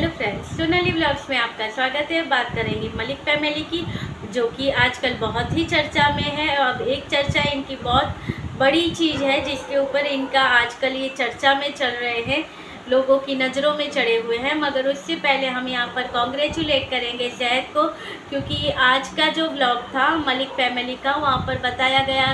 Hello friends, Sonali blogs में आपका स्वागत है। बात करेंगे मलिक फैमिली की, जो कि आजकल बहुत ही चर्चा में है। अब एक चर्चा इनकी बहुत बड़ी चीज़ है जिसके ऊपर इनका आजकल ये चर्चा में चल रहे हैं, लोगों की नज़रों में चढ़े हुए हैं। मगर उससे पहले हम यहाँ पर कॉन्ग्रेचुलेट करेंगे ज़ैद को, क्योंकि आज का जो व्लॉग था मलिक फैमिली का, वहाँ पर बताया गया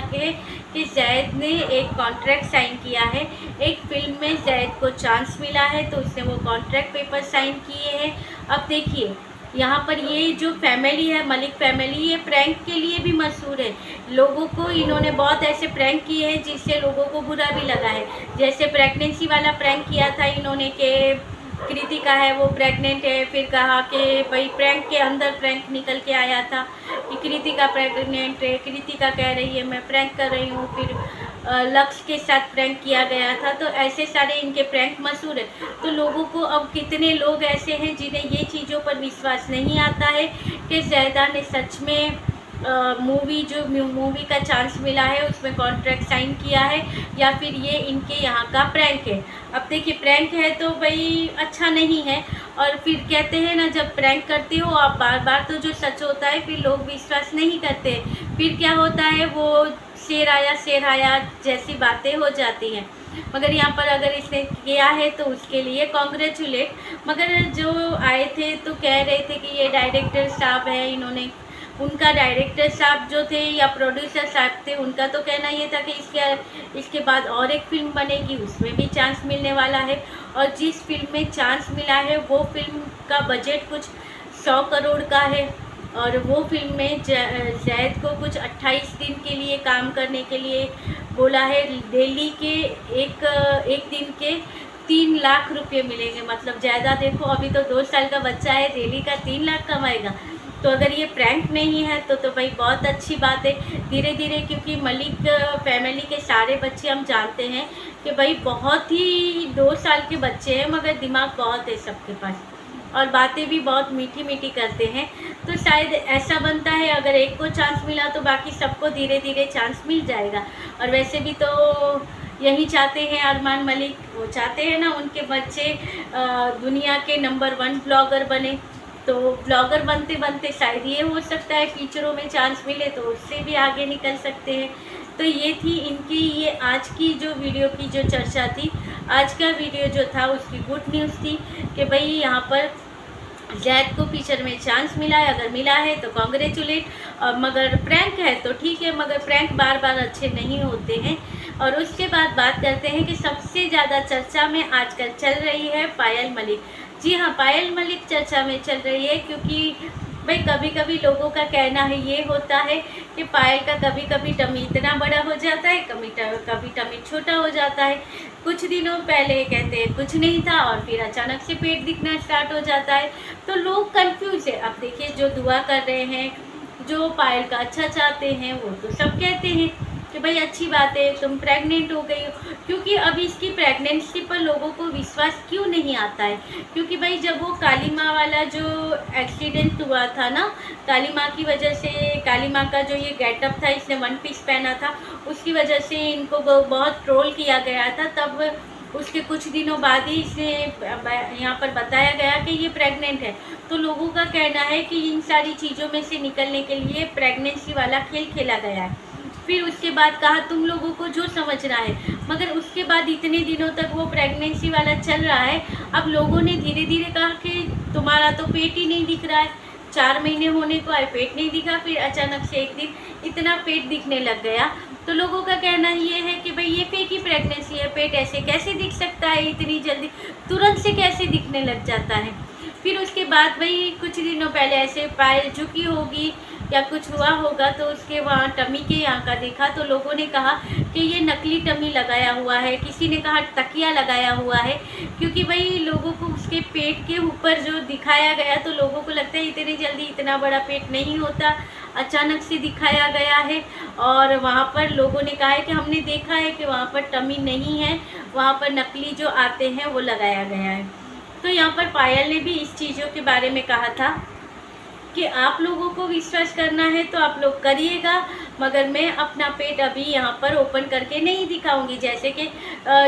कि ज़ैद ने एक कॉन्ट्रैक्ट साइन किया है। एक फिल्म में ज़ैद को चांस मिला है तो उसने वो कॉन्ट्रैक्ट पेपर साइन किए हैं। अब देखिए यहाँ पर ये जो फैमिली है मलिक फैमिली, ये प्रैंक के लिए भी मशहूर है। लोगों को इन्होंने बहुत ऐसे प्रैंक किए हैं जिससे लोगों को बुरा भी लगा है। जैसे प्रेगनेंसी वाला प्रैंक किया था इन्होंने कि कृतिका है वो प्रेग्नेंट है, फिर कहा कि भाई प्रैंक के अंदर प्रैंक निकल के आया था कि कृतिका प्रेग्नेंट है, कृतिका कह रही है मैं प्रैंक कर रही हूँ। फिर लक्ष्य के साथ प्रैंक किया गया था। तो ऐसे सारे इनके प्रैंक मशहूर है। तो लोगों को अब कितने लोग ऐसे हैं जिन्हें ये चीज़ों पर विश्वास नहीं आता है कि ज़ैदा ने सच में मूवी का चांस मिला है, उसमें कॉन्ट्रैक्ट साइन किया है, या फिर ये इनके यहाँ का प्रैंक है। अब देखिए प्रैंक है तो भाई अच्छा नहीं है। और फिर कहते हैं ना, जब प्रैंक करते हो आप बार बार तो जो सच होता है फिर लोग विश्वास नहीं करते। फिर क्या होता है, वो शेर आया जैसी बातें हो जाती हैं। मगर यहाँ पर अगर इसने किया है तो उसके लिए कॉन्ग्रेचुलेट। मगर जो आए थे तो कह रहे थे कि ये डायरेक्टर साहब है, इन्होंने उनका डायरेक्टर साहब जो थे या प्रोड्यूसर साहब थे, उनका तो कहना ये था कि इसके बाद और एक फ़िल्म बनेगी, उसमें भी चांस मिलने वाला है। और जिस फिल्म में चांस मिला है वो फिल्म का बजट कुछ 100 करोड़ का है। और वो फिल्म में ज़ैद को कुछ 28 दिन के लिए काम करने के लिए बोला है। दिल्ली के एक दिन के 3 लाख रुपये मिलेंगे। मतलब ज़्यादा देखो, अभी तो 2 साल का बच्चा है, दिल्ली का 3 लाख कमाएगा। तो अगर ये प्रैंक नहीं है तो भाई बहुत अच्छी बात है। धीरे धीरे, क्योंकि मलिक फैमिली के सारे बच्चे हम जानते हैं कि भाई बहुत ही 2 साल के बच्चे हैं, मगर दिमाग बहुत है सबके पास और बातें भी बहुत मीठी मीठी करते हैं। तो शायद ऐसा बनता है, अगर एक को चांस मिला तो बाकी सबको धीरे धीरे चांस मिल जाएगा। और वैसे भी तो यही चाहते हैं अरमान मलिक, वो चाहते हैं ना उनके बच्चे दुनिया के नंबर 1 ब्लॉगर बने। तो ब्लॉगर बनते बनते शायद ये हो सकता है फीचरों में चांस मिले तो उससे भी आगे निकल सकते हैं। तो ये थी इनकी ये आज की जो वीडियो की जो चर्चा थी। आज का वीडियो जो था उसकी गुड न्यूज़ थी कि भाई यहाँ पर ज़ैद को फीचर में चांस मिला है। अगर मिला है तो कॉन्ग्रेचुलेट। मगर प्रैंक है तो ठीक है, मगर प्रैंक बार बार अच्छे नहीं होते हैं। और उसके बाद बात करते हैं कि सबसे ज़्यादा चर्चा में आजकल चल रही है पायल मलिक। जी हाँ, पायल मलिक चर्चा में चल रही है, क्योंकि भाई कभी कभी लोगों का कहना है ये होता है कि पायल का कभी कभी टमी इतना बड़ा हो जाता है, कभी टमी छोटा हो जाता है। कुछ दिनों पहले कहते हैं कुछ नहीं था और फिर अचानक से पेट दिखना स्टार्ट हो जाता है। तो लोग कंफ्यूज है। अब देखिए, जो दुआ कर रहे हैं, जो पायल का अच्छा चाहते हैं, वो तो सब कहते हैं कि भाई अच्छी बात है तुम प्रेग्नेंट हो गई हो। क्योंकि अभी इसकी प्रेगनेंसी पर लोगों को विश्वास क्यों नहीं आता है, क्योंकि भाई जब वो काली माँ वाला जो एक्सीडेंट हुआ था ना, काली माँ की वजह से, काली माँ का जो ये गेटअप था, इसने 1 पीस पहना था, उसकी वजह से इनको बहुत ट्रोल किया गया था। तब उसके कुछ दिनों बाद ही इसे यहाँ पर बताया गया कि ये प्रेग्नेंट है। तो लोगों का कहना है कि इन सारी चीज़ों में से निकलने के लिए प्रेगनेंसी वाला खेल खेला गया है। फिर उसके बाद कहा तुम लोगों को जो समझना है। मगर उसके बाद इतने दिनों तक वो प्रेगनेंसी वाला चल रहा है। अब लोगों ने धीरे धीरे कहा कि तुम्हारा तो पेट ही नहीं दिख रहा है, 4 महीने होने को आए पेट नहीं दिखा। फिर अचानक से एक दिन इतना पेट दिखने लग गया। तो लोगों का कहना ये है कि भाई ये फेक ही प्रेगनेंसी है, पेट ऐसे कैसे दिख सकता है इतनी जल्दी, तुरंत से कैसे दिखने लग जाता है। फिर उसके बाद भाई कुछ दिनों पहले ऐसे पायल झुकी होगी या कुछ हुआ होगा, तो उसके वहाँ टमी के यहाँ का देखा तो लोगों ने कहा कि ये नकली टमी लगाया हुआ है, किसी ने कहा तकिया लगाया हुआ है। क्योंकि भाई लोगों को उसके पेट के ऊपर जो दिखाया गया, तो लोगों को लगता है इतनी जल्दी इतना बड़ा पेट नहीं होता, अचानक से दिखाया गया है। और वहाँ पर लोगों ने कहा है कि हमने देखा है कि वहाँ पर टमी नहीं है, वहाँ पर नकली जो आते हैं वो लगाया गया है। तो यहाँ पर पायल ने भी इस चीज़ों के बारे में कहा था कि आप लोगों को विश्वास करना है तो आप लोग करिएगा, मगर मैं अपना पेट अभी यहाँ पर ओपन करके नहीं दिखाऊंगी। जैसे कि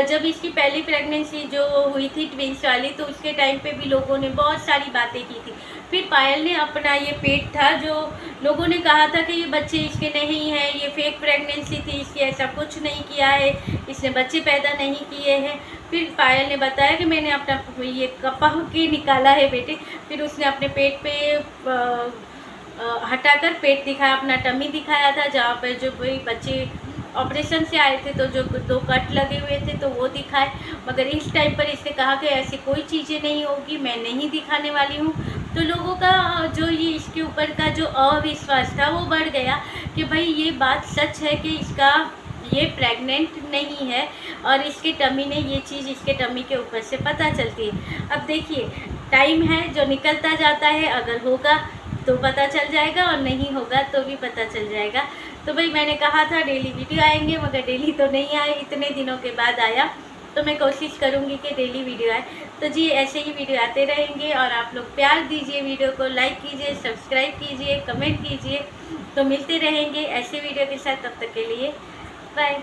जब इसकी पहली प्रेगनेंसी जो हुई थी ट्विंस वाली, तो उसके टाइम पे भी लोगों ने बहुत सारी बातें की थी। फिर पायल ने अपना ये पेट था जो लोगों ने कहा था कि ये बच्चे इसके नहीं हैं, ये फेक प्रेगनेंसी थी, इसकी ऐसा कुछ नहीं किया है, इसने बच्चे पैदा नहीं किए हैं। फिर पायल ने बताया कि मैंने अपना ये कपा के निकाला है बेटे। फिर उसने अपने पेट पे हटाकर पेट दिखाया, अपना टमी दिखाया था, जहाँ पर जो कोई बच्चे ऑपरेशन से आए थे तो जो 2 कट लगे हुए थे तो वो दिखाए। मगर इस टाइम पर इसने कहा कि ऐसी कोई चीज़ें नहीं होगी, मैं नहीं दिखाने वाली हूँ। तो लोगों का जो ये इसके ऊपर का जो अविश्वास था वो बढ़ गया कि भाई ये बात सच है कि इसका ये प्रेग्नेंट नहीं है और इसके टमी ने ये चीज़ इसके टमी के ऊपर से पता चलती है। अब देखिए टाइम है जो निकलता जाता है, अगर होगा तो पता चल जाएगा और नहीं होगा तो भी पता चल जाएगा। तो भाई मैंने कहा था डेली वीडियो आएंगे, मगर डेली तो नहीं आए, इतने दिनों के बाद आया। तो मैं कोशिश करूँगी कि डेली वीडियो आए। तो जी ऐसे ही वीडियो आते रहेंगे और आप लोग प्यार दीजिए, वीडियो को लाइक कीजिए, सब्सक्राइब कीजिए, कमेंट कीजिए। तो मिलते रहेंगे ऐसे वीडियो के साथ, तब तक के लिए बाय।